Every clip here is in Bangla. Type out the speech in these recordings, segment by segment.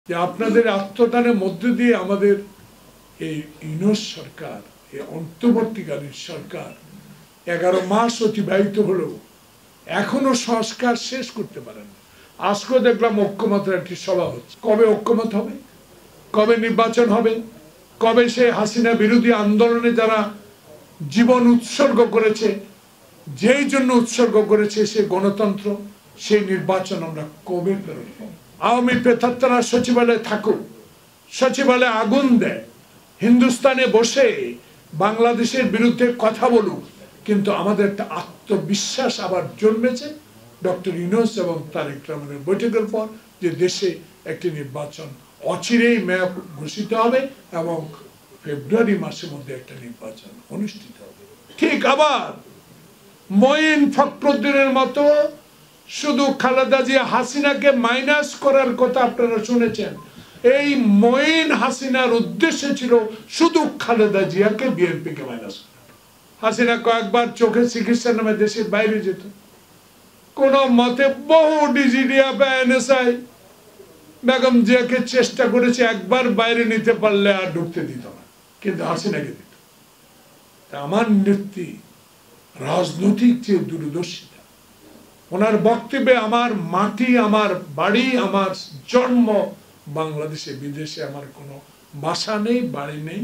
যে আপনাদের আত্মদানের মধ্য দিয়ে আমাদের এই ইউনূস সরকার, এই অন্তর্বর্তীকালীন সরকার 11 মাস অতিবাহিত হলেও এখনো সংস্কার শেষ করতে পারেন। আজকে দেখলাম ঐক্যমতের একটি সভা হচ্ছে। কবে ঐক্যমত হবে? কবে নির্বাচন হবে? কবে সে হাসিনা বিরোধী আন্দোলনে যারা জীবন উৎসর্গ করেছে, যেই জন্য উৎসর্গ করেছে সে গণতন্ত্র, সেই নির্বাচন আমরা কবে ফেরত পাবো? আওয়ামী প্রেতাত্মারা সচিবালয়ে থাকুক, সচিবালয়ে আগুন দেয়, হিন্দুস্তানে বসে বাংলাদেশের বিরুদ্ধে কথা বলুক, কিন্তু আমাদের একটা আত্মবিশ্বাস আবার জন্মেছে ডক্টর ইউনূস এবং তারেক রহমানের বৈঠকের পর, যে দেশে একটি নির্বাচন অচিরেই মেয়াদ ঘোষিত হবে এবং ফেব্রুয়ারি মাসের মধ্যে একটা নির্বাচন অনুষ্ঠিত হবে। ঠিক আবার মঈন ফখরুদ্দিনের মতো শুধু খালেদা জিয়া হাসিনাকে মাইনাস করার কথা আপনারা শুনেছেন। এই মঈন হাসিনার উদ্দেশ্য ছিল শুধু খালেদা জিয়াকে বিএনপিকে মাইনাস করা। হাসিনা কয়েকবার চোখে চিকিৎসার নামে দেশের বাইরে যেত, কোন মতে বহু ডিজিডিয়া বা এনএসআই বেগম জিয়াকে চেষ্টা করেছে একবার বাইরে নিতে পারলে আর ঢুকতে দিত না, কিন্তু হাসিনাকে দিত। আমার নেত্রী রাজনৈতিক যে দূরদর্শিতা, ওনার বক্তব্যে আমার মাটি, আমার বাড়ি, আমার জন্ম বাংলাদেশে, বিদেশে আমার কোনো বাসা নেই, বাড়ি নেই।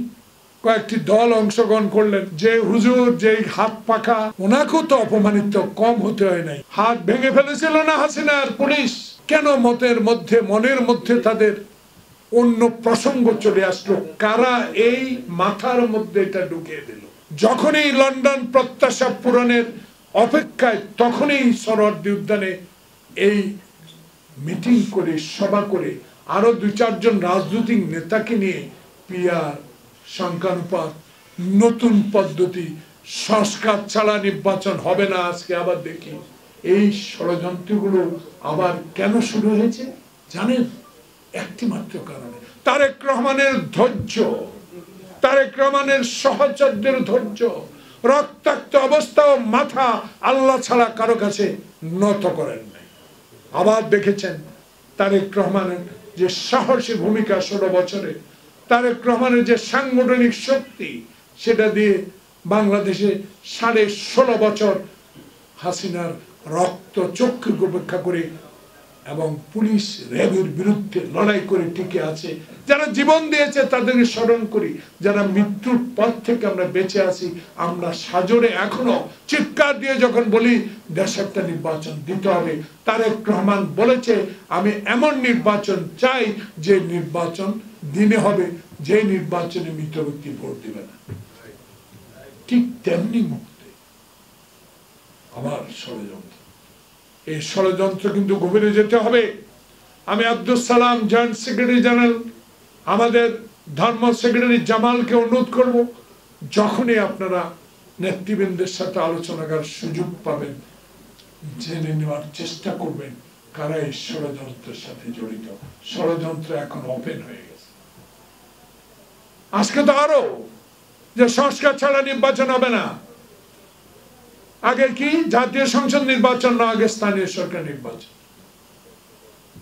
কয়েকটি দল অংশগ্রহণ করলেন, যে হুজুর, যে হাত পাখা, ওনাকেও তো অপমানিত কম হতে হয় নাই। হাত ভেঙে ফেলেছিল না হাসিনার পুলিশ? কেন মনের মধ্যে তাদের অন্য প্রসঙ্গ চলে আসলো? কারা এই মাথার মধ্যে এটা ঢুকিয়ে দিল? যখনই লন্ডন প্রত্যাশা পূরণের অপেক্ষায়, তখনই সরোয়ার্দী উদ্যানে এই মিটিং করে, সভা করে, আরো 2-4 জন রাজনৈতিক নেতাকে নিয়ে পিআর, সংখ্যানুপাত, নতুন পদ্ধতি, সংস্কার ছাড়া নির্বাচন হবে না। আজকে আবার দেখি এই ষড়যন্ত্রগুলো আবার কেন শুরু হয়েছে জানেন? একটি মাত্র কারণে, তারেক রহমানের ধৈর্য, তারেক রহমানের সহচর্যের ধৈর্য, রক্তাক্ত অবস্থা ও মাথা আল্লাহ ছাড়া কারো কাছে নত করেন নাই। আবার দেখেছেন তারেক রহমানের যে সাহসী ভূমিকা 16 বছরে, তারেক রহমানের যে সাংগঠনিক শক্তি, সেটা দিয়ে বাংলাদেশে 16.5 বছর হাসিনার রক্ত চক্ষু উপেক্ষা করে এবং পুলিশ র্যাবের বিরুদ্ধে লড়াই করে টিকে আছে। যারা জীবন দিয়েছে তাদেরকে স্মরণ করি, যারা মৃত্যুর পর থেকে আমরা বেঁচে আছি, আমরা সাজরে এখনো চিৎকার দিয়ে যখন বলি দেশে একটা নির্বাচন দিতে হবে, তারেক রহমান বলেছে আমি এমন নির্বাচন চাই যে নির্বাচন দিনে হবে, যে নির্বাচনে মৃত ব্যক্তি ভোট দিবে না। ঠিক তেমনি মুহূর্তে আবার ষড়যন্ত্র, এই ষড়যন্ত্র কিন্তু গভীরে যেতে হবে। আমি Abdul Salam, joint secretary general, আমাদের ধর্ম সেক্রেটারি জামালকে অনুরোধ করব, যখনই আপনারা নেতৃবৃন্দের সাথে আলোচনা করার সুযোগ পাবেন, জেনে নেওয়ার চেষ্টা করবেন কারা এই ষড়যন্ত্রের সাথে জড়িত। ষড়যন্ত্র এখন ওপেন হয়ে গেছে। আজকে তো আরো যে সংস্কার ছাড়া নির্বাচন হবে না। আগে কি জাতীয় সংসদ নির্বাচন না, আগে স্থানীয় সরকার নির্বাচন,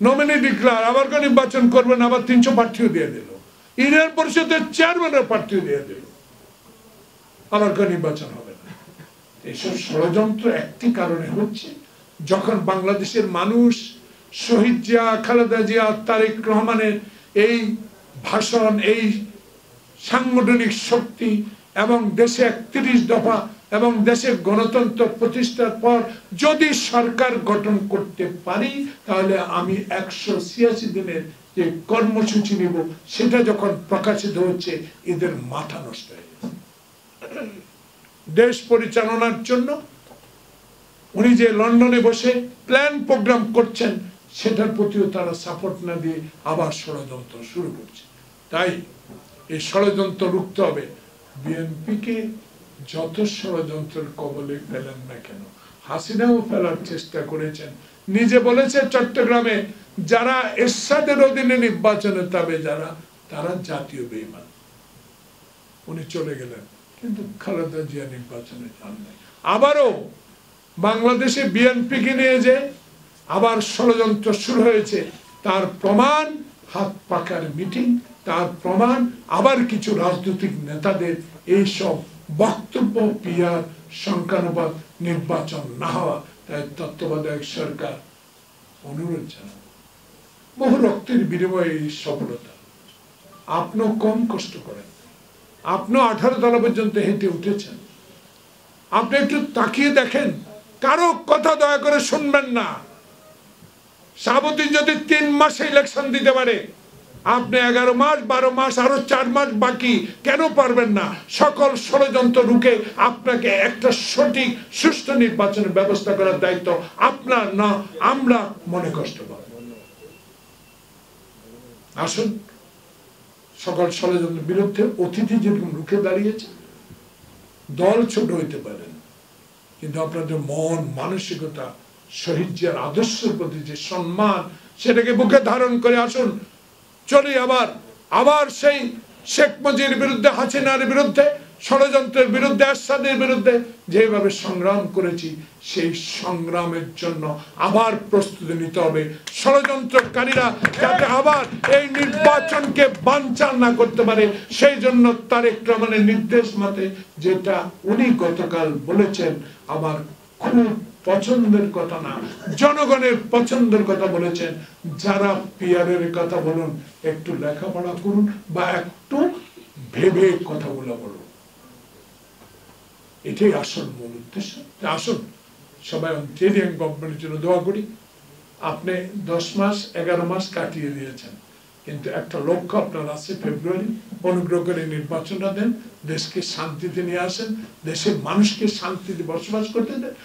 নমিনি ডিক্লার, আবার কেউ নির্বাচন করবেন, আবার 300 প্রার্থীও দিয়ে দিল, ইউনিয়ন পরিষদের চেয়ারম্যানের প্রার্থীও দিয়ে দিল, আবার কেউ নির্বাচন হবে না। এইসব ষড়যন্ত্র একটি কারণে হচ্ছে, যখন বাংলাদেশের মানুষ শহীদ জিয়া, খালেদা জিয়া, তারেক রহমানের এই ভাষণ, এই সাংগঠনিক শক্তি এবং দেশে 31 দফা এবং দেশে গণতন্ত্র প্রতিষ্ঠার পর যদি সরকার গঠন করতে পারি, তাহলে আমি 186 দিনের যে কর্মসূচি নিব, সেটা যখন প্রকাশিত হচ্ছে, এদের মাথা নষ্ট হয়ে গেছে। দেশ পরিচালনার জন্য উনি যে লন্ডনে বসে প্ল্যান প্রোগ্রাম করছেন, সেটার প্রতিও তারা সাপোর্ট না দিয়ে আবার ষড়যন্ত্র শুরু করছে। তাই এই ষড়যন্ত্র রুখতে হবে। বিএনপিকে যত ষড়যন্ত্রের কবলে ফেলেন না কেন, হাসিনাও ফেলার চেষ্টা করেছেন। নিজে বলেছে চট্টগ্রামে যারা এরশাদের অধীনে নির্বাচনে যাবে, যারা, তারা জাতীয় বেঈমান। উনি চলে গেলেন, কিন্তু খালেদা জিয়া নির্বাচনে যান নাই। আবারও বাংলাদেশে বিএনপিকে নিয়ে যে আবার ষড়যন্ত্র শুরু হয়েছে, তার প্রমাণ হাত পাকার মিটিং, তার প্রমাণ। আবার কিছু রাজনৈতিক নেতাদের এইসব বক্তব্য, পিয়ার, সংখ্যানুপাত, নির্বাচন না হওয়া। তাই তত্ত্বাবধায়ক সরকার অনুরোধ জানাব, বহু রক্তের বিনিময়ে এই সফলতা। আপনিও কম কষ্ট করেন, আপনিও 18 তলা পর্যন্ত হেঁটে উঠেছেন। আপনি একটু তাকিয়ে দেখেন, কারো কথা দয়া করে শুনবেন না। শাহাবুদ্দিন যদি 3 মাসে ইলেকশন দিতে পারে, আপনি 11 মাস, 12 মাস, আরো 4 মাস বাকি, কেন পারবেন না? সকল ষড়যন্ত্র রুখে আপনাকে একটা সঠিক সুষ্ঠু নির্বাচনের ব্যবস্থা করার দায়িত্ব আপনার, না আমরা মনে কষ্ট পাব। আসুন, সকল ষড়যন্ত্রের বিরুদ্ধে অতিথি যেরকম রুখে দাঁড়িয়েছে, দল ছোট হইতে পারেন, কিন্তু আপনাদের মন মানসিকতা, শহীদের আদর্শের প্রতি যে সম্মান, সেটাকে বুকে ধারণ করে আসুন। চলি আবার সেই শেখ মুজিবের বিরুদ্ধে, হাসিনার বিরুদ্ধে, ষড়যন্ত্রের বিরুদ্ধে, এরশাদের বিরুদ্ধে যেভাবে সংগ্রাম করেছি, সেই সংগ্রামের জন্য আবার প্রস্তুতি নিতে হবে। ষড়যন্ত্রকারীরা যাতে আবার এই নির্বাচনকে বানচাল না করতে পারে, সেই জন্য তারেক রহমানের নির্দেশ মতে, যেটা উনি গতকাল বলেছেন, আমার খুব পছন্দের কথা না, জনগণের পছন্দের কথা বলেছেন। যারা পিয়ারের কথা বলুন, একটু লেখাপড়া করুন বা একটু ভেবে কথাগুলো বলুন, এটাই আসল মূল উদ্দেশ্য। আসুন সবাই অন্টেরিয়ান গভর্নমেন্টের জন্য দোয়া করি। আপনি 10 মাস 11 মাস কাটিয়ে দিয়েছেন, কিন্তু একটা লক্ষ্য আপনার আছে, ফেব্রুয়ারি। অনুগ্রহ করে নির্বাচনটা দেন, দেশকে শান্তিতে নিয়ে আসেন, দেশের মানুষকে শান্তিতে বসবাস করতে দেন।